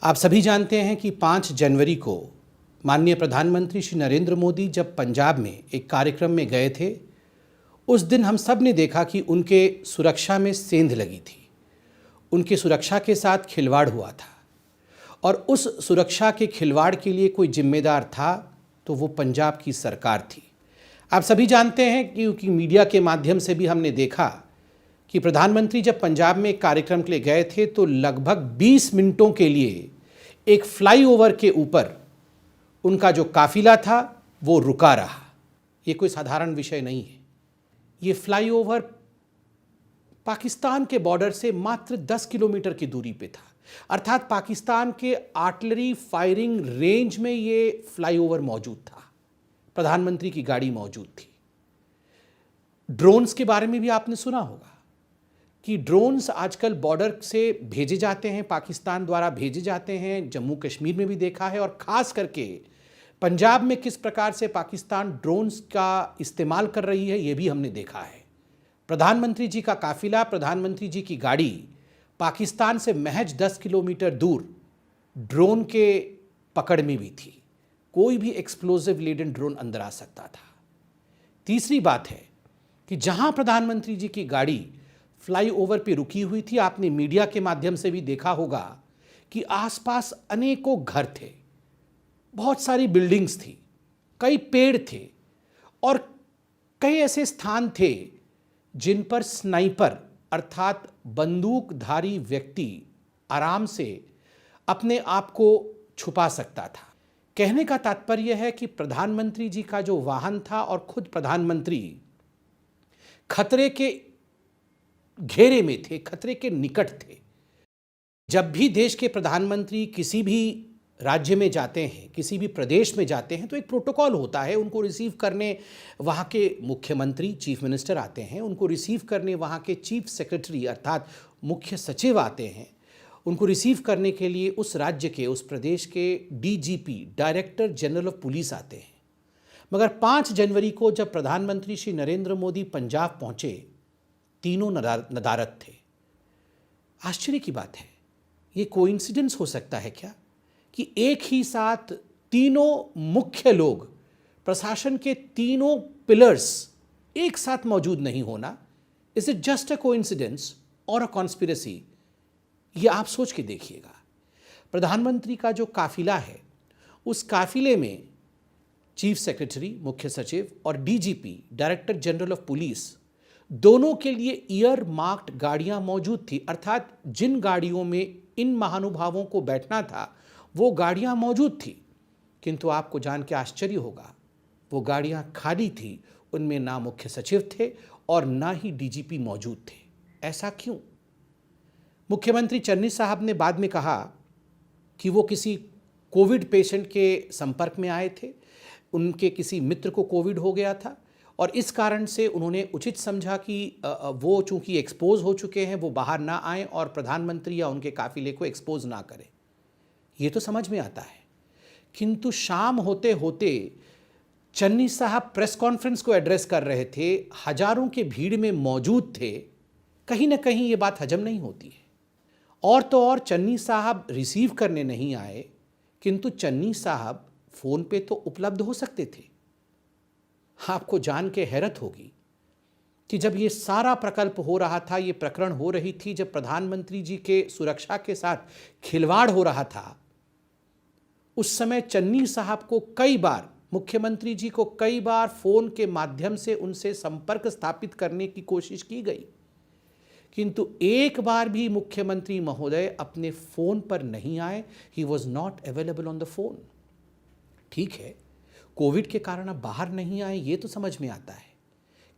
आप सभी जानते हैं कि 5 जनवरी को माननीय प्रधानमंत्री श्री नरेंद्र मोदी जब पंजाब में एक कार्यक्रम में गए थे, उस दिन हम सब ने देखा कि उनके सुरक्षा में सेंध लगी थी। उनकी सुरक्षा के साथ खिलवाड़ हुआ था और उस सुरक्षा के खिलवाड़ के लिए कोई जिम्मेदार था तो वो पंजाब की सरकार थी। आप सभी जानते हैं क्योंकि मीडिया के माध्यम से भी हमने देखा कि प्रधानमंत्री जब पंजाब में एक कार्यक्रम के लिए गए थे तो लगभग 20 मिनटों के लिए एक फ्लाईओवर के ऊपर उनका जो काफिला था वो रुका रहा। ये कोई साधारण विषय नहीं है। ये फ्लाईओवर पाकिस्तान के बॉर्डर से मात्र 10 किलोमीटर की दूरी पे था, अर्थात पाकिस्तान के आर्टिलरी फायरिंग रेंज में ये फ्लाईओवर मौजूद था। प्रधानमंत्री की गाड़ी मौजूद थी। ड्रोन्स के बारे में भी आपने सुना होगा कि ड्रोन्स आजकल बॉर्डर से भेजे जाते हैं, पाकिस्तान द्वारा भेजे जाते हैं। जम्मू कश्मीर में भी देखा है और ख़ास करके पंजाब में किस प्रकार से पाकिस्तान ड्रोन्स का इस्तेमाल कर रही है, ये भी हमने देखा है। प्रधानमंत्री जी का काफिला, प्रधानमंत्री जी की गाड़ी पाकिस्तान से महज 10 किलोमीटर दूर ड्रोन के पकड़ में भी थी। कोई भी एक्सप्लोजिव लेडन ड्रोन अंदर आ सकता था। तीसरी बात है कि जहां प्रधानमंत्री जी की गाड़ी फ्लाईओवर पे रुकी हुई थी, आपने मीडिया के माध्यम से भी देखा होगा कि आसपास अनेकों घर थे, बहुत सारी बिल्डिंग्स थी, कई पेड़ थे और कई ऐसे स्थान थे जिन पर स्नाइपर अर्थात बंदूकधारी व्यक्ति आराम से अपने आप को छुपा सकता था। कहने का तात्पर्य है कि प्रधानमंत्री जी का जो वाहन था और खुद प्रधानमंत्री खतरे के घेरे में थे, खतरे के निकट थे। जब भी देश के प्रधानमंत्री किसी भी राज्य में जाते हैं, किसी भी प्रदेश में जाते हैं, तो एक प्रोटोकॉल होता है। उनको रिसीव करने वहाँ के मुख्यमंत्री, चीफ मिनिस्टर आते हैं, उनको रिसीव करने वहाँ के चीफ सेक्रेटरी अर्थात मुख्य सचिव आते हैं, उनको रिसीव करने के लिए उस राज्य के, उस प्रदेश के DGP, director general of police आते हैं। मगर 5 जनवरी को जब प्रधानमंत्री श्री नरेंद्र मोदी पंजाब पहुँचे, तीनों नदारद थे। आश्चर्य की बात है, ये कोइंसिडेंस हो सकता है क्या कि एक ही साथ तीनों मुख्य लोग, प्रशासन के तीनों पिलर्स एक साथ मौजूद नहीं होना? Is it just a coincidence और अ कॉन्स्पिरेसी? ये आप सोच के देखिएगा। प्रधानमंत्री का जो काफिला है, उस काफिले में चीफ सेक्रेटरी, मुख्य सचिव और DGP, director general of police, दोनों के लिए ईयर मार्क्ड गाड़ियां मौजूद थी। अर्थात जिन गाड़ियों में इन महानुभावों को बैठना था वो गाड़ियां मौजूद थी, किंतु आपको जान के आश्चर्य होगा, वो गाड़ियां खाली थी। उनमें ना मुख्य सचिव थे और ना ही डीजीपी मौजूद थे। ऐसा क्यों? मुख्यमंत्री चन्नी साहब ने बाद में कहा कि वो किसी कोविड पेशेंट के संपर्क में आए थे, उनके किसी मित्र को कोविड हो गया था और इस कारण से उन्होंने उचित समझा कि वो चूंकि एक्सपोज हो चुके हैं, वो बाहर ना आए और प्रधानमंत्री या उनके काफिले को एक्सपोज ना करें। ये तो समझ में आता है, किंतु शाम होते होते चन्नी साहब प्रेस कॉन्फ्रेंस को एड्रेस कर रहे थे, हजारों के भीड़ में मौजूद थे। कहीं ना कहीं ये बात हजम नहीं होती है। और तो और चन्नी साहब रिसीव करने नहीं आए, किंतु चन्नी साहब फोन पे तो उपलब्ध हो सकते थे। आपको जान के हैरत होगी कि जब ये सारा प्रकल्प हो रहा था, ये प्रकरण हो रही थी, जब प्रधानमंत्री जी के सुरक्षा के साथ खिलवाड़ हो रहा था, उस समय चन्नी साहब को कई बार, मुख्यमंत्री जी को कई बार फोन के माध्यम से उनसे संपर्क स्थापित करने की कोशिश की गई, किंतु एक बार भी मुख्यमंत्री महोदय अपने फोन पर नहीं आए। He was not available on the phone. ठीक है, कोविड के कारण आप बाहर नहीं आए, ये तो समझ में आता है,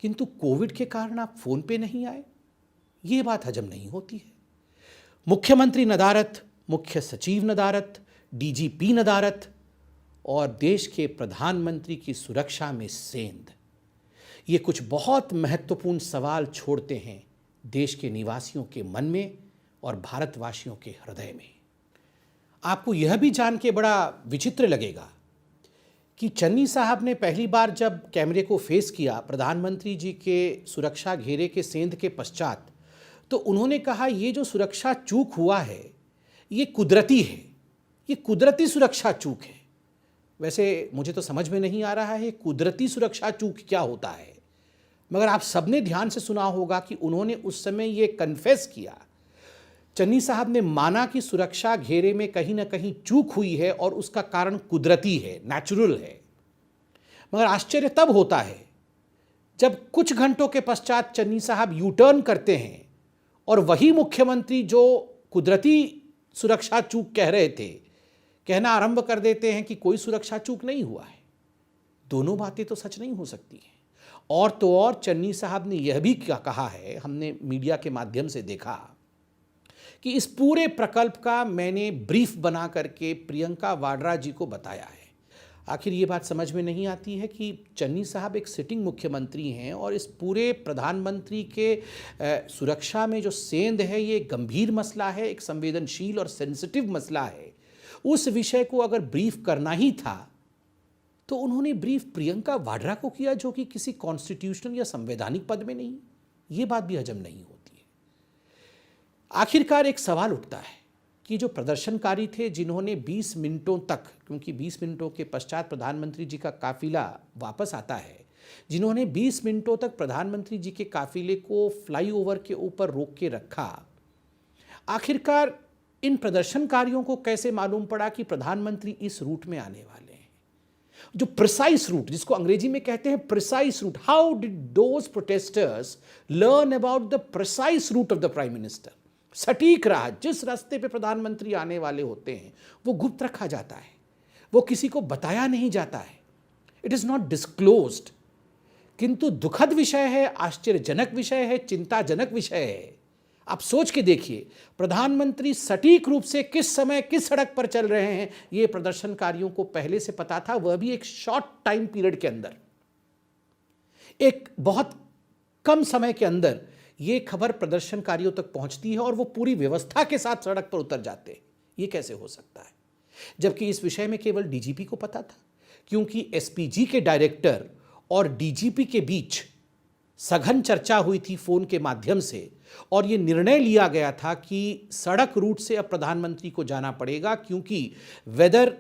किंतु कोविड के कारण आप फोन पे नहीं आए, ये बात हजम नहीं होती है। मुख्यमंत्री नदारत, मुख्य सचिव नदारत, डीजीपी नदारत और देश के प्रधानमंत्री की सुरक्षा में सेंध। ये कुछ बहुत महत्वपूर्ण सवाल छोड़ते हैं देश के निवासियों के मन में और भारतवासियों के हृदय में। आपको यह भी जान के बड़ा विचित्र लगेगा कि चन्नी साहब ने पहली बार जब कैमरे को फेस किया प्रधानमंत्री जी के सुरक्षा घेरे के सेंध के पश्चात, तो उन्होंने कहा ये जो सुरक्षा चूक हुआ है ये कुदरती है, ये कुदरती सुरक्षा चूक है। वैसे मुझे तो समझ में नहीं आ रहा है कुदरती सुरक्षा चूक क्या होता है, मगर आप सबने ध्यान से सुना होगा कि उन्होंने उस समय ये कन्फेस किया, चन्नी साहब ने माना कि सुरक्षा घेरे में कहीं ना कहीं चूक हुई है और उसका कारण कुदरती है, नेचुरल है। मगर आश्चर्य तब होता है जब कुछ घंटों के पश्चात चन्नी साहब यू टर्न करते हैं और वही मुख्यमंत्री जो कुदरती सुरक्षा चूक कह रहे थे, कहना आरंभ कर देते हैं कि कोई सुरक्षा चूक नहीं हुआ है। दोनों बातें तो सच नहीं हो सकती हैं। और तो और चन्नी साहब ने यह भी क्या कहा है, हमने मीडिया के माध्यम से देखा कि इस पूरे प्रकल्प का मैंने ब्रीफ बना करके प्रियंका वाड्रा जी को बताया है। आखिर ये बात समझ में नहीं आती है कि चन्नी साहब एक सिटिंग मुख्यमंत्री हैं और इस पूरे प्रधानमंत्री के सुरक्षा में जो सेंध है ये गंभीर मसला है, एक संवेदनशील और सेंसिटिव मसला है। उस विषय को अगर ब्रीफ करना ही था तो उन्होंने ब्रीफ प्रियंका वाड्रा को किया, जो कि किसी कॉन्स्टिट्यूशनल या संवैधानिक पद में नहीं। ये बात भी हजम नहीं होती है। आखिरकार एक सवाल उठता है कि जो प्रदर्शनकारी थे जिन्होंने 20 मिनटों तक, क्योंकि 20 मिनटों के पश्चात प्रधानमंत्री जी का काफिला वापस आता है, जिन्होंने 20 मिनटों तक प्रधानमंत्री जी के काफिले को फ्लाईओवर के ऊपर रोक के रखा, आखिरकार इन प्रदर्शनकारियों को कैसे मालूम पड़ा कि प्रधानमंत्री इस रूट में आने वाले हैं? जो प्रिसाइज रूट, जिसको अंग्रेजी में कहते हैं precise route, how did those protesters learn about the precise route of the prime minister? सटीक राह, जिस रास्ते पे प्रधानमंत्री आने वाले होते हैं वो गुप्त रखा जाता है, वो किसी को बताया नहीं जाता है, इट इज नॉट डिस्क्लोज्ड। किंतु दुखद विषय है, आश्चर्यजनक विषय है, चिंताजनक विषय है। आप सोच के देखिए, प्रधानमंत्री सटीक रूप से किस समय किस सड़क पर चल रहे हैं ये प्रदर्शनकारियों को पहले से पता था, वह भी एक शॉर्ट टाइम पीरियड के अंदर, एक बहुत कम समय के अंदर ये खबर प्रदर्शनकारियों तक पहुंचती है और वो पूरी व्यवस्था के साथ सड़क पर उतर जाते हैं। ये कैसे हो सकता है? जबकि इस विषय में केवल डीजीपी को पता था, क्योंकि एसपीजी के डायरेक्टर और डीजीपी के बीच सघन चर्चा हुई थी फोन के माध्यम से और ये निर्णय लिया गया था कि सड़क रूट से अब प्रधानमंत्री को जाना पड़ेगा, क्योंकि वेदर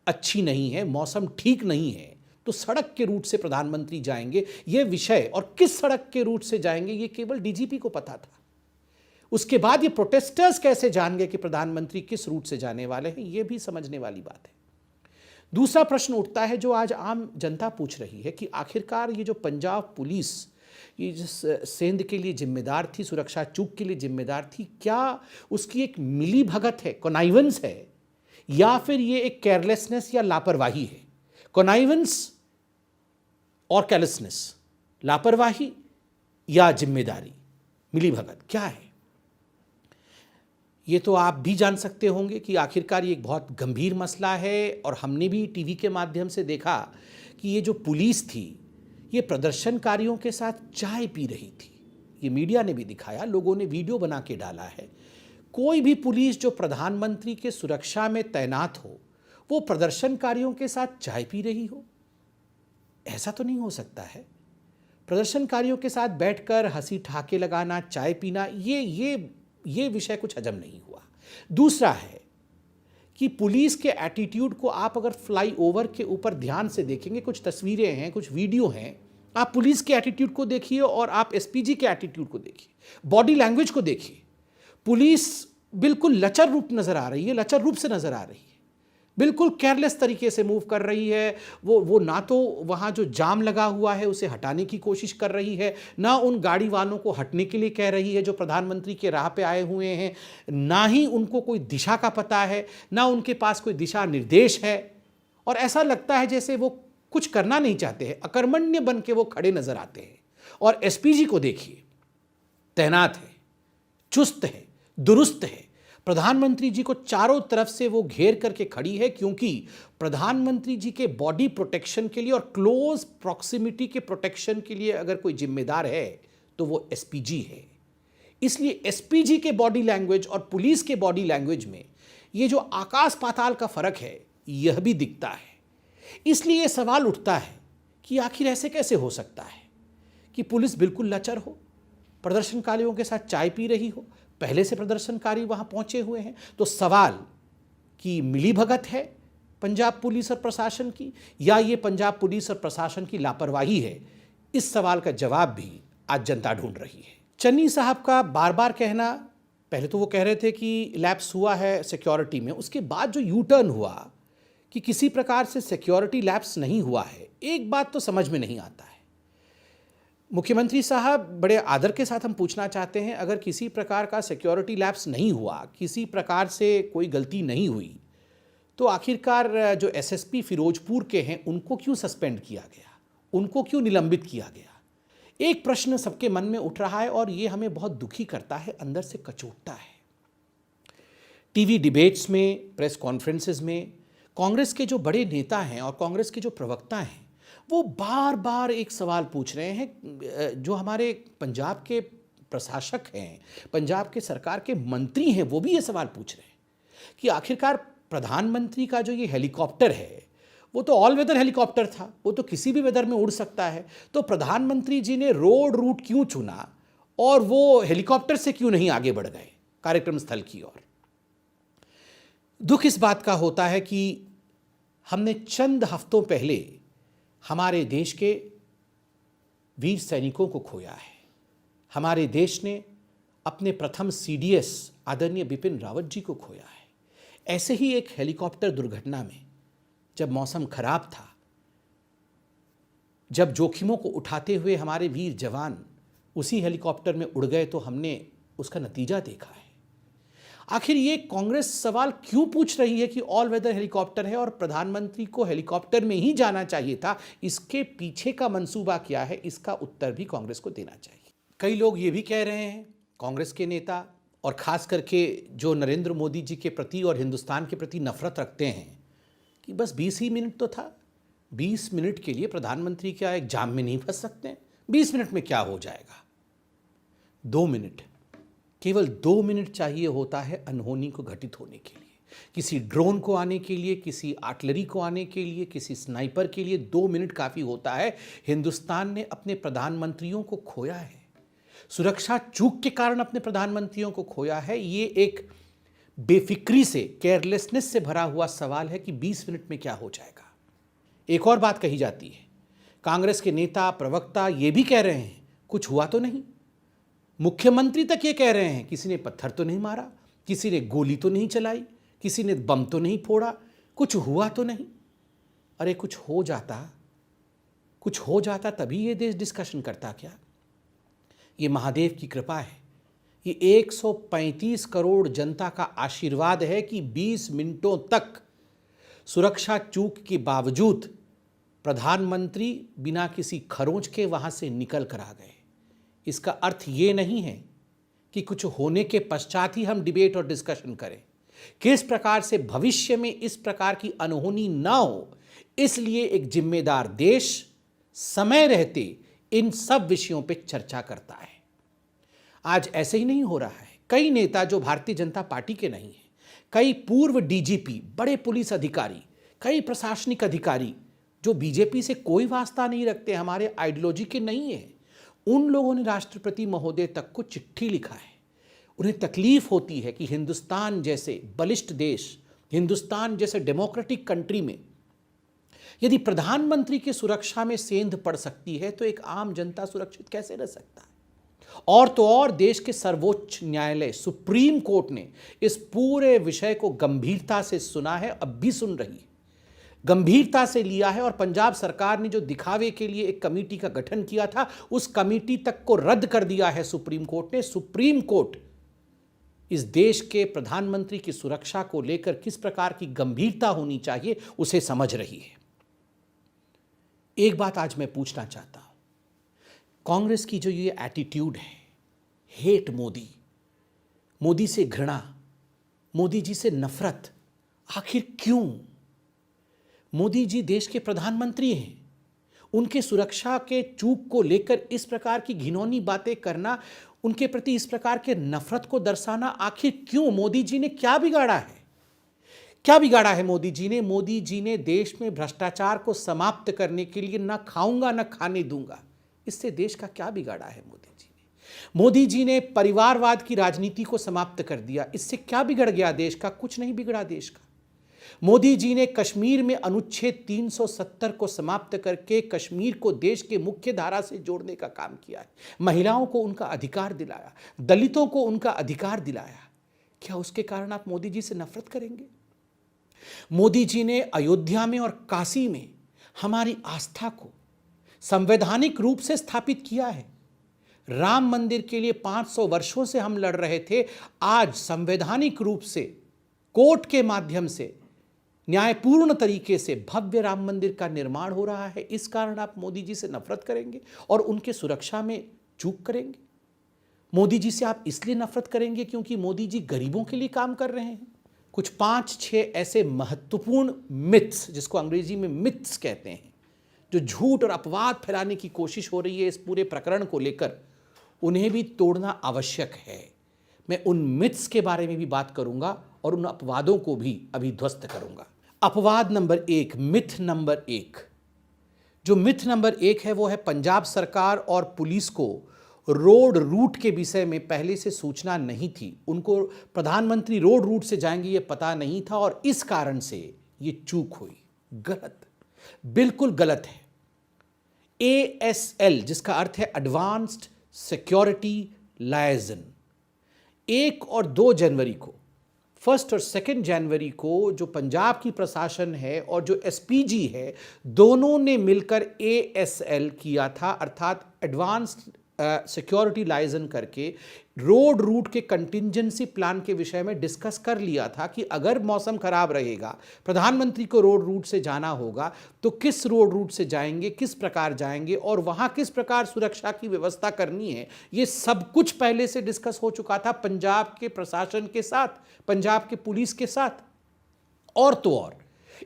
अच्छी नहीं है, मौसम ठीक नहीं है, तो सड़क के रूट से प्रधानमंत्री जाएंगे। यह विषय और किस सड़क के रूट से जाएंगे ये केवल डीजीपी को पता था। उसके बाद ये प्रोटेस्टर्स कैसे जान गए कि प्रधानमंत्री किस रूट से जाने वाले हैं, ये भी समझने वाली बात है। दूसरा प्रश्न उठता है जो आज आम जनता पूछ रही है कि आखिरकार ये जो पंजाब पुलिस ये जिस सेंध के लिए जिम्मेदार थी, सुरक्षा चूक के लिए जिम्मेदार थी, क्या उसकी एक मिली भगत है, कॉनाइवेंस है, या फिर ये एक केयरलेसनेस या लापरवाही है? कॉनाइवेंस और केयरलेसनेस, लापरवाही या जिम्मेदारी, मिली भगत क्या है? ये तो आप भी जान सकते होंगे कि आखिरकार ये एक बहुत गंभीर मसला है और हमने भी टीवी के माध्यम से देखा कि ये जो पुलिस थी ये प्रदर्शनकारियों के साथ चाय पी रही थी। ये मीडिया ने भी दिखाया, लोगों ने वीडियो बना के डाला है। कोई भी पुलिस जो प्रधानमंत्री के सुरक्षा में तैनात हो वो प्रदर्शनकारियों के साथ चाय पी रही हो? ऐसा तो नहीं हो सकता है। प्रदर्शनकारियों के साथ बैठकर हंसी ठहाके लगाना, चाय पीना, ये विषय कुछ हजम नहीं हुआ। दूसरा है कि पुलिस के एटीट्यूड को आप अगर फ्लाईओवर के ऊपर ध्यान से देखेंगे, कुछ तस्वीरें हैं, कुछ वीडियो हैं, आप पुलिस के एटीट्यूड को देखिए और आप एसपीजी के एटीट्यूड को देखिए, बॉडी लैंग्वेज को देखिए। पुलिस बिल्कुल लचर रूप नजर आ रही है, लचर रूप से नजर आ रही है, बिल्कुल केयरलेस तरीके से मूव कर रही है। वो ना तो वहाँ जो जाम लगा हुआ है उसे हटाने की कोशिश कर रही है, ना उन गाड़ी वालों को हटने के लिए कह रही है जो प्रधानमंत्री के राह पे आए हुए हैं, ना ही उनको कोई दिशा का पता है, ना उनके पास कोई दिशा निर्देश है। और ऐसा लगता है जैसे वो कुछ करना नहीं चाहते हैं, अकर्मण्य बन के वो खड़े नजर आते हैं। और एसपीजी को देखिए, तैनात है, चुस्त है, दुरुस्त है, प्रधानमंत्री जी को चारों तरफ से वो घेर करके खड़ी है, क्योंकि प्रधानमंत्री जी के बॉडी प्रोटेक्शन के लिए और क्लोज प्रॉक्सिमिटी के प्रोटेक्शन के लिए अगर कोई जिम्मेदार है तो वो एसपीजी है। इसलिए एसपीजी के बॉडी लैंग्वेज और पुलिस के बॉडी लैंग्वेज में ये जो आकाश पाताल का फर्क है यह भी दिखता है। इसलिए सवाल उठता है कि आखिर ऐसे कैसे हो सकता है कि पुलिस बिल्कुल लचर हो, प्रदर्शनकारियों के साथ चाय पी रही हो, पहले से प्रदर्शनकारी वहां पहुंचे हुए हैं। तो सवाल कि मिलीभगत है पंजाब पुलिस और प्रशासन की, या ये पंजाब पुलिस और प्रशासन की लापरवाही है? इस सवाल का जवाब भी आज जनता ढूंढ रही है। चन्नी साहब का बार बार कहना, पहले तो वो कह रहे थे कि लैप्स हुआ है सिक्योरिटी में, उसके बाद जो यू टर्न हुआ कि किसी प्रकार से सिक्योरिटी लैप्स नहीं हुआ है, एक बात तो समझ में नहीं आता है। मुख्यमंत्री साहब, बड़े आदर के साथ हम पूछना चाहते हैं, अगर किसी प्रकार का सिक्योरिटी लैप्स नहीं हुआ, किसी प्रकार से कोई गलती नहीं हुई, तो आखिरकार जो एसएसपी फिरोजपुर के हैं उनको क्यों सस्पेंड किया गया, उनको क्यों निलंबित किया गया? एक प्रश्न सबके मन में उठ रहा है और ये हमें बहुत दुखी करता है, अंदर से कचोटता है। टीवी डिबेट्स में, प्रेस कॉन्फ्रेंसेस में कांग्रेस के जो बड़े नेता हैं और कांग्रेस के जो प्रवक्ता हैं, वो बार बार एक सवाल पूछ रहे हैं। जो हमारे पंजाब के प्रशासक हैं, पंजाब के सरकार के मंत्री हैं, वो भी ये सवाल पूछ रहे हैं कि आखिरकार प्रधानमंत्री का जो ये हेलीकॉप्टर है, वो तो ऑल वेदर हेलीकॉप्टर था, वो तो किसी भी वेदर में उड़ सकता है, तो प्रधानमंत्री जी ने रोड रूट क्यों चुना और वो हेलीकॉप्टर से क्यों नहीं आगे बढ़ गए कार्यक्रम स्थल की ओर? दुख इस बात का होता है कि हमने चंद हफ्तों पहले हमारे देश के वीर सैनिकों को खोया है। हमारे देश ने अपने प्रथम सीडीएस आदरणीय बिपिन रावत जी को खोया है। ऐसे ही एक हेलीकॉप्टर दुर्घटना में, जब मौसम खराब था, जब जोखिमों को उठाते हुए हमारे वीर जवान उसी हेलीकॉप्टर में उड़ गए, तो हमने उसका नतीजा देखा है। आखिर ये कांग्रेस सवाल क्यों पूछ रही है कि ऑल वेदर हेलीकॉप्टर है और प्रधानमंत्री को हेलीकॉप्टर में ही जाना चाहिए था? इसके पीछे का मंसूबा क्या है, इसका उत्तर भी कांग्रेस को देना चाहिए। कई लोग ये भी कह रहे हैं, कांग्रेस के नेता और खास करके जो नरेंद्र मोदी जी के प्रति और हिंदुस्तान के प्रति नफरत रखते हैं, कि बस 20 ही मिनट तो था, 20 मिनट के लिए प्रधानमंत्री क्या एक जाम में नहीं फंस सकते? 20 मिनट में क्या हो जाएगा? 2 मिनट, केवल 2 मिनट चाहिए होता है अनहोनी को घटित होने के लिए, किसी ड्रोन को आने के लिए, किसी आर्टिलरी को आने के लिए, किसी स्नाइपर के लिए 2 मिनट काफ़ी होता है। हिंदुस्तान ने अपने प्रधानमंत्रियों को खोया है, सुरक्षा चूक के कारण अपने प्रधानमंत्रियों को खोया है। ये एक बेफिक्री से, केयरलेसनेस से भरा हुआ सवाल है कि 20 मिनट में क्या हो जाएगा। एक और बात कही जाती है, कांग्रेस के नेता प्रवक्ता ये भी कह रहे हैं कुछ हुआ तो नहीं। मुख्यमंत्री तक ये कह रहे हैं किसी ने पत्थर तो नहीं मारा, किसी ने गोली तो नहीं चलाई, किसी ने बम तो नहीं फोड़ा, कुछ हुआ तो नहीं। अरे कुछ हो जाता तभी ये देश डिस्कशन करता क्या? ये महादेव की कृपा है, ये 135 करोड़ जनता का आशीर्वाद है कि 20 मिनटों तक सुरक्षा चूक के बावजूद प्रधानमंत्री बिना किसी खरोंच के वहां से निकल कर आ गए। इसका अर्थ ये नहीं है कि कुछ होने के पश्चात ही हम डिबेट और डिस्कशन करें। किस प्रकार से भविष्य में इस प्रकार की अनहोनी ना हो, इसलिए एक जिम्मेदार देश समय रहते इन सब विषयों पर चर्चा करता है। आज ऐसे ही नहीं हो रहा है। कई नेता जो भारतीय जनता पार्टी के नहीं हैं, कई पूर्व डीजीपी, बड़े पुलिस अधिकारी, कई प्रशासनिक अधिकारी जो बीजेपी से कोई वास्ता नहीं रखते, हमारे आइडियोलॉजी के नहीं है, उन लोगों ने राष्ट्रपति महोदय तक को चिट्ठी लिखा है। उन्हें तकलीफ होती है कि हिंदुस्तान जैसे बलिष्ठ देश, हिंदुस्तान जैसे डेमोक्रेटिक कंट्री में यदि प्रधानमंत्री की सुरक्षा में सेंध पड़ सकती है, तो एक आम जनता सुरक्षित कैसे रह सकता है? और तो और देश के सर्वोच्च न्यायालय सुप्रीम कोर्ट ने इस पूरे विषय को गंभीरता से सुना है, अब भी सुन रही है, गंभीरता से लिया है। और पंजाब सरकार ने जो दिखावे के लिए एक कमेटी का गठन किया था, उस कमेटी तक को रद्द कर दिया है सुप्रीम कोर्ट ने। सुप्रीम कोर्ट इस देश के प्रधानमंत्री की सुरक्षा को लेकर किस प्रकार की गंभीरता होनी चाहिए उसे समझ रही है। एक बात आज मैं पूछना चाहता हूं, कांग्रेस की जो ये एटीट्यूड है, हेट मोदी, मोदी से घृणा, मोदी जी से नफरत, आखिर क्यों? मोदी जी देश के प्रधानमंत्री हैं, उनके सुरक्षा के चूक को लेकर इस प्रकार की घिनौनी बातें करना, उनके प्रति इस प्रकार के नफरत को दर्शाना आखिर क्यों? मोदी जी ने क्या बिगाड़ा है? क्या बिगाड़ा है मोदी जी ने? मोदी जी ने देश में भ्रष्टाचार को समाप्त करने के लिए ना खाऊंगा ना खाने दूंगा, इससे देश का क्या बिगाड़ा है मोदी जी ने? मोदी जी ने परिवारवाद की राजनीति को समाप्त कर दिया, इससे क्या बिगड़ गया देश का? कुछ नहीं बिगड़ा देश का। मोदी जी ने कश्मीर में अनुच्छेद 370 को समाप्त करके कश्मीर को देश के मुख्य धारा से जोड़ने का काम किया है। महिलाओं को उनका अधिकार दिलाया, दलितों को उनका अधिकार दिलाया। क्या उसके कारण आप मोदी जी से नफरत करेंगे? मोदी जी ने अयोध्या में और काशी में हमारी आस्था को संवैधानिक रूप से स्थापित किया है। राम मंदिर के लिए 500 वर्षों से हम लड़ रहे थे, आज संवैधानिक रूप से कोर्ट के माध्यम से न्यायपूर्ण तरीके से भव्य राम मंदिर का निर्माण हो रहा है। इस कारण आप मोदी जी से नफरत करेंगे और उनके सुरक्षा में चूक करेंगे। मोदी जी से आप इसलिए नफरत करेंगे क्योंकि मोदी जी गरीबों के लिए काम कर रहे हैं। कुछ 5-6 ऐसे महत्वपूर्ण मिथ्स, जिसको अंग्रेजी में मिथ्स कहते हैं, जो झूठ और अपवाद फैलाने की कोशिश हो रही है इस पूरे प्रकरण को लेकर, उन्हें भी तोड़ना आवश्यक है। मैं उन मिथ्स के बारे में भी बात करूंगा और उन अपवादों को भी अभी ध्वस्त करूंगा। अपवाद नंबर 1, मिथ नंबर 1। जो मिथ नंबर 1 है वो है पंजाब सरकार और पुलिस को रोड रूट के विषय में पहले से सूचना नहीं थी। उनको प्रधानमंत्री रोड रूट से जाएंगे ये पता नहीं था और इस कारण से ये चूक हुई। गलत, बिल्कुल गलत है। ASL, जिसका अर्थ है एडवांस्ड सिक्योरिटी लायजन, 1 और 2 जनवरी को, 1 और 2 जनवरी को जो पंजाब की प्रशासन है और जो SPG है, दोनों ने मिलकर ASL किया था, अर्थात एडवांस्ड सिक्योरिटी लाइजन करके रोड रूट के कंटिंजेंसी प्लान के विषय में डिस्कस कर लिया था कि अगर मौसम खराब रहेगा, प्रधानमंत्री को रोड रूट से जाना होगा, तो किस रोड रूट से जाएंगे, किस प्रकार जाएंगे और वहां किस प्रकार सुरक्षा की व्यवस्था करनी है। ये सब कुछ पहले से डिस्कस हो चुका था पंजाब के प्रशासन के साथ, पंजाब के पुलिस के साथ। और तो और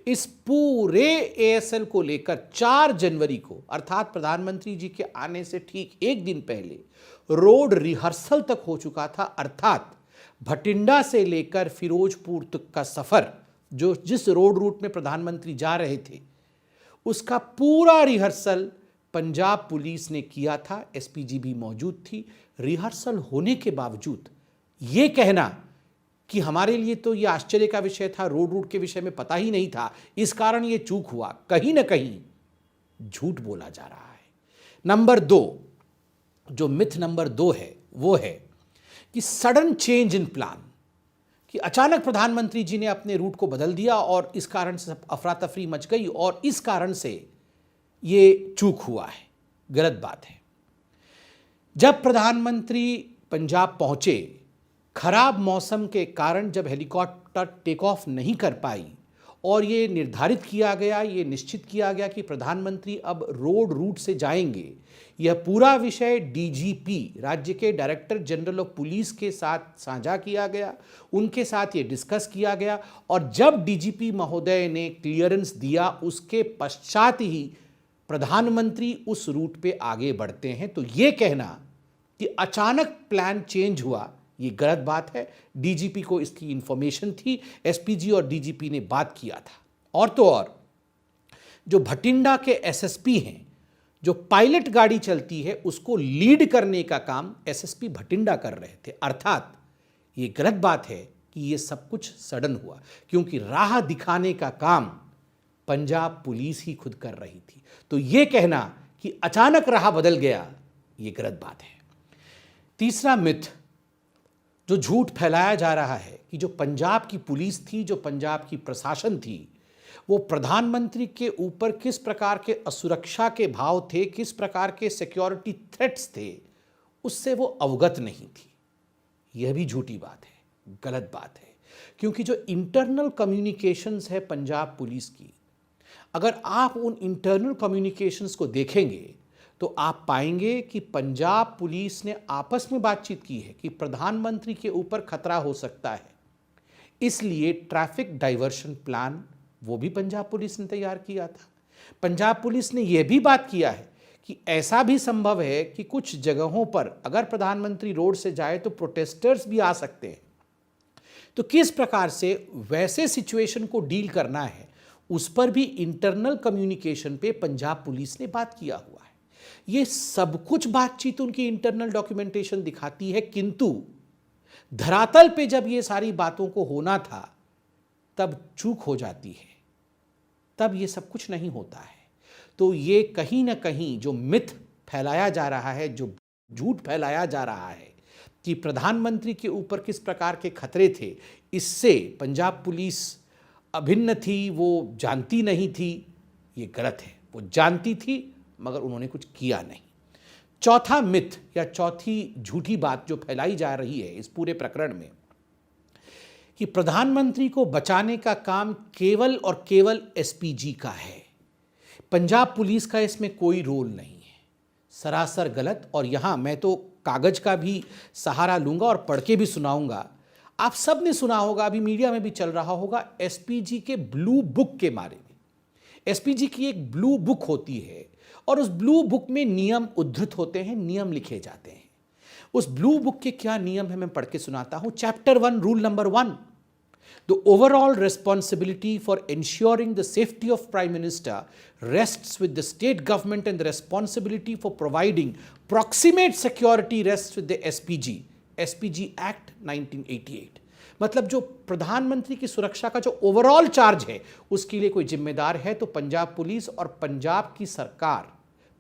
इस पूरे ASL को लेकर 4 जनवरी को, अर्थात प्रधानमंत्री जी के आने से ठीक 1 दिन पहले, रोड रिहर्सल तक हो चुका था। अर्थात भटिंडा से लेकर फिरोजपुर तक का सफर, जो जिस रोड रूट में प्रधानमंत्री जा रहे थे, उसका पूरा रिहर्सल पंजाब पुलिस ने किया था। SPG भी मौजूद थी। रिहर्सल होने के बावजूद ये कहना कि हमारे लिए तो ये आश्चर्य का विषय था, रोड रूट के विषय में पता ही नहीं था, इस कारण ये चूक हुआ, कहीं ना कहीं झूठ बोला जा रहा है। नंबर 2, जो मिथ नंबर 2 है वो है कि सडन चेंज इन प्लान, कि अचानक प्रधानमंत्री जी ने अपने रूट को बदल दिया और इस कारण से अफरा तफरी मच गई और इस कारण से ये चूक हुआ है। गलत बात है। जब प्रधानमंत्री पंजाब पहुंचे, खराब मौसम के कारण जब हेलीकॉप्टर टेक ऑफ नहीं कर पाई और ये निर्धारित किया गया, ये निश्चित किया गया कि प्रधानमंत्री अब रोड रूट से जाएंगे, यह पूरा विषय DGP, राज्य के डायरेक्टर जनरल ऑफ पुलिस के साथ साझा किया गया, उनके साथ ये डिस्कस किया गया और जब DGP महोदय ने क्लियरेंस दिया, उसके पश्चात ही प्रधानमंत्री उस रूट पे आगे बढ़ते हैं। तो ये कहना कि अचानक प्लान चेंज हुआ, ये गलत बात है। DGP को इसकी इंफॉर्मेशन थी, SPG और DGP ने बात किया था। और तो और जो भटिंडा के SSP हैं, जो पायलट गाड़ी चलती है, उसको लीड करने का काम SSP भटिंडा कर रहे थे। अर्थात ये गलत बात है कि ये सब कुछ सडन हुआ, क्योंकि राह दिखाने का काम पंजाब पुलिस ही खुद कर रही थी। तो ये कहना कि अचानक राह बदल गया, ये गलत बात है। तीसरा मिथ जो झूठ फैलाया जा रहा है कि जो पंजाब की पुलिस थी, जो पंजाब की प्रशासन थी, वो प्रधानमंत्री के ऊपर किस प्रकार के असुरक्षा के भाव थे, किस प्रकार के सिक्योरिटी थ्रेट्स थे, उससे वो अवगत नहीं थी। यह भी झूठी बात है, गलत बात है। क्योंकि जो इंटरनल कम्युनिकेशंस है पंजाब पुलिस की, अगर आप उन इंटरनल कम्युनिकेशंस को देखेंगे तो आप पाएंगे कि पंजाब पुलिस ने आपस में बातचीत की है कि प्रधानमंत्री के ऊपर खतरा हो सकता है, इसलिए ट्रैफिक डाइवर्शन प्लान वो भी पंजाब पुलिस ने तैयार किया था। पंजाब पुलिस ने यह भी बात किया है कि ऐसा भी संभव है कि कुछ जगहों पर अगर प्रधानमंत्री रोड से जाए तो प्रोटेस्टर्स भी आ सकते हैं। तो किस प्रकार से वैसे सिचुएशन को डील करना है, उस पर भी इंटरनल कम्युनिकेशन पे पंजाब पुलिस ने बात किया हुआ है। ये सब कुछ बातचीत उनकी इंटरनल डॉक्यूमेंटेशन दिखाती है, किंतु धरातल पे जब ये सारी बातों को होना था तब चूक हो जाती है, तब ये सब कुछ नहीं होता है। तो ये कहीं ना कहीं जो मिथ फैलाया जा रहा है, जो झूठ फैलाया जा रहा है कि प्रधानमंत्री के ऊपर किस प्रकार के खतरे थे, इससे पंजाब पुलिस अभिन्न थी, वो जानती नहीं थी, ये गलत है। वो जानती थी मगर उन्होंने कुछ किया नहीं। चौथा मिथ या चौथी झूठी बात जो फैलाई जा रही है इस पूरे प्रकरण में कि प्रधानमंत्री को बचाने का काम केवल और केवल एसपीजी का है, पंजाब पुलिस का इसमें कोई रोल नहीं है। सरासर गलत। और यहाँ मैं तो कागज का भी सहारा लूंगा और पढ़ के भी सुनाऊंगा। आप सब ने सुना होगा, अभी मीडिया में भी चल रहा होगा, एसपीजी के ब्लू बुक के बारे में। एसपीजी की एक ब्लू बुक होती है और उस ब्लू बुक में नियम उद्धृत होते हैं, नियम लिखे जाते हैं। उस ब्लू बुक के क्या नियम है मैं पढ़ के सुनाता हूं। Chapter 1, rule number 1, The overall responsibility for ensuring the safety of Prime Minister rests with the state government and the responsibility for providing proximate security rests with the SPG Act 1988। मतलब जो प्रधानमंत्री की सुरक्षा का जो ओवरऑल चार्ज है उसके लिए कोई जिम्मेदार है तो पंजाब पुलिस और पंजाब की सरकार,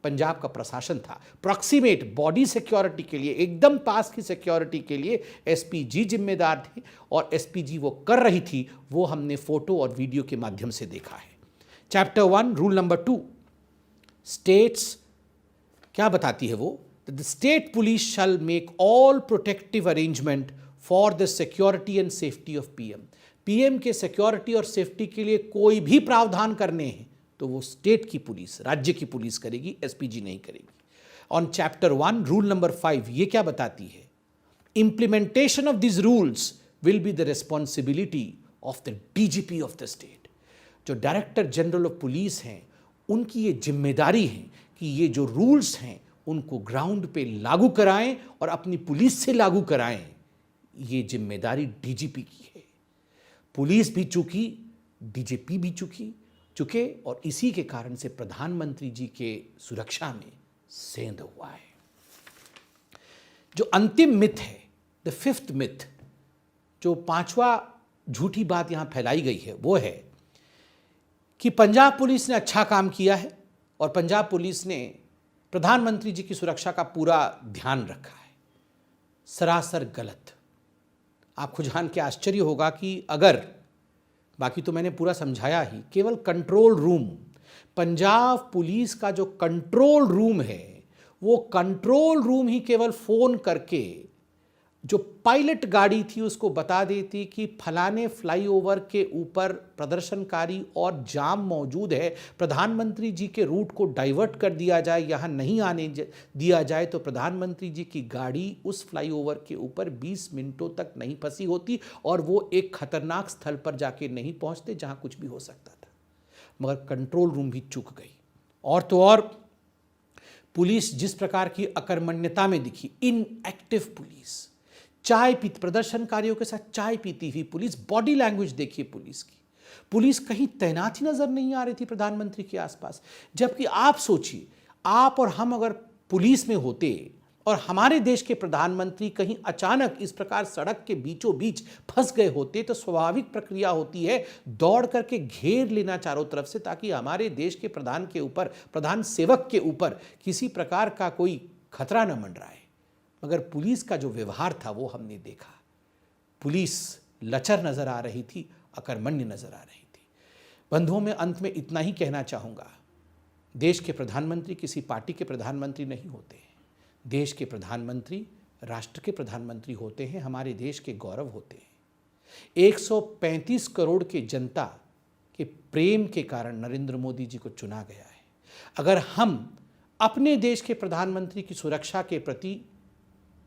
पंजाब का प्रशासन था। प्रॉक्सिमेट बॉडी सिक्योरिटी के लिए, एकदम पास की सिक्योरिटी के लिए एसपीजी जिम्मेदार थे और एसपीजी वो कर रही थी, वो हमने फोटो और वीडियो के माध्यम से देखा है। चैप्टर 1, रूल नंबर 2, स्टेट्स क्या बताती है वो? The state police shell make all protective arrangement for the security and safety of PM. PM के सिक्योरिटी और सेफ्टी के लिए कोई भी प्रावधान करने हैं तो वो स्टेट की पुलिस, राज्य की पुलिस करेगी, एसपीजी नहीं करेगी। ऑन चैप्टर 1, रूल नंबर 5, ये क्या बताती है? Implementation of this rules will be the responsibility of the DGP of the state. जो डायरेक्टर जनरल ऑफ पुलिस हैं उनकी ये जिम्मेदारी है कि ये जो रूल्स हैं उनको ग्राउंड पे लागू कराएं और अपनी पुलिस से लागू कराएं। ये जिम्मेदारी डीजीपी की है। पुलिस भी चूकी, डीजीपी भी चुके और इसी के कारण से प्रधानमंत्री जी के सुरक्षा में सेंध हुआ है। जो अंतिम मिथ है, द फिफ्थ मिथ, जो पांचवा झूठी बात यहां फैलाई गई है वो है कि पंजाब पुलिस ने अच्छा काम किया है और पंजाब पुलिस ने प्रधानमंत्री जी की सुरक्षा का पूरा ध्यान रखा है। सरासर गलत। आपको जान के आश्चर्य होगा कि अगर, बाकी तो मैंने पूरा समझाया ही, केवल कंट्रोल रूम, पंजाब पुलिस का जो कंट्रोल रूम है वो कंट्रोल रूम ही केवल फोन करके जो पायलट गाड़ी थी उसको बता देती कि फलाने फ्लाईओवर के ऊपर प्रदर्शनकारी और जाम मौजूद है, प्रधानमंत्री जी के रूट को डाइवर्ट कर दिया जाए, यहाँ नहीं आने दिया जाए, तो प्रधानमंत्री जी की गाड़ी उस फ्लाईओवर के ऊपर 20 मिनटों तक नहीं फंसी होती और वो एक खतरनाक स्थल पर जाके नहीं पहुँचते जहाँ कुछ भी हो सकता था। मगर कंट्रोल रूम भी चूक गई। और तो और पुलिस जिस प्रकार की अकर्मण्यता में दिखी, इनएक्टिव पुलिस, चाय पीती, प्रदर्शनकारियों के साथ चाय पीती हुई पुलिस, बॉडी लैंग्वेज देखिए पुलिस की। पुलिस कहीं तैनात ही नजर नहीं आ रही थी प्रधानमंत्री के आसपास। जबकि आप सोचिए, आप और हम अगर पुलिस में होते और हमारे देश के प्रधानमंत्री कहीं अचानक इस प्रकार सड़क के बीचों बीच फंस गए होते तो स्वाभाविक प्रक्रिया होती है दौड़ करके घेर लेना चारों तरफ से, ताकि हमारे देश के प्रधान के ऊपर, प्रधान सेवक के ऊपर किसी प्रकार का कोई खतरा न मंडराए। मगर पुलिस का जो व्यवहार था वो हमने देखा। पुलिस लचर नजर आ रही थी, अकर्मण्य नजर आ रही थी। बंधुओं, में अंत में इतना ही कहना चाहूँगा, देश के प्रधानमंत्री किसी पार्टी के प्रधानमंत्री नहीं होते हैं। देश के प्रधानमंत्री राष्ट्र के प्रधानमंत्री होते हैं, हमारे देश के गौरव होते हैं। 135 करोड़ के जनता के प्रेम के कारण नरेंद्र मोदी जी को चुना गया है। अगर हम अपने देश के प्रधानमंत्री की सुरक्षा के प्रति,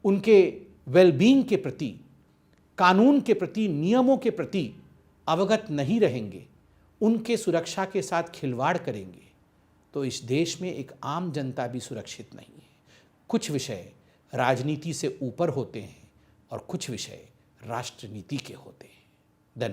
उनके वेलबींग के प्रति, कानून के प्रति, नियमों के प्रति अवगत नहीं रहेंगे, उनके सुरक्षा के साथ खिलवाड़ करेंगे, तो इस देश में एक आम जनता भी सुरक्षित नहीं है। कुछ विषय राजनीति से ऊपर होते हैं और कुछ विषय राष्ट्रनीति के होते हैं।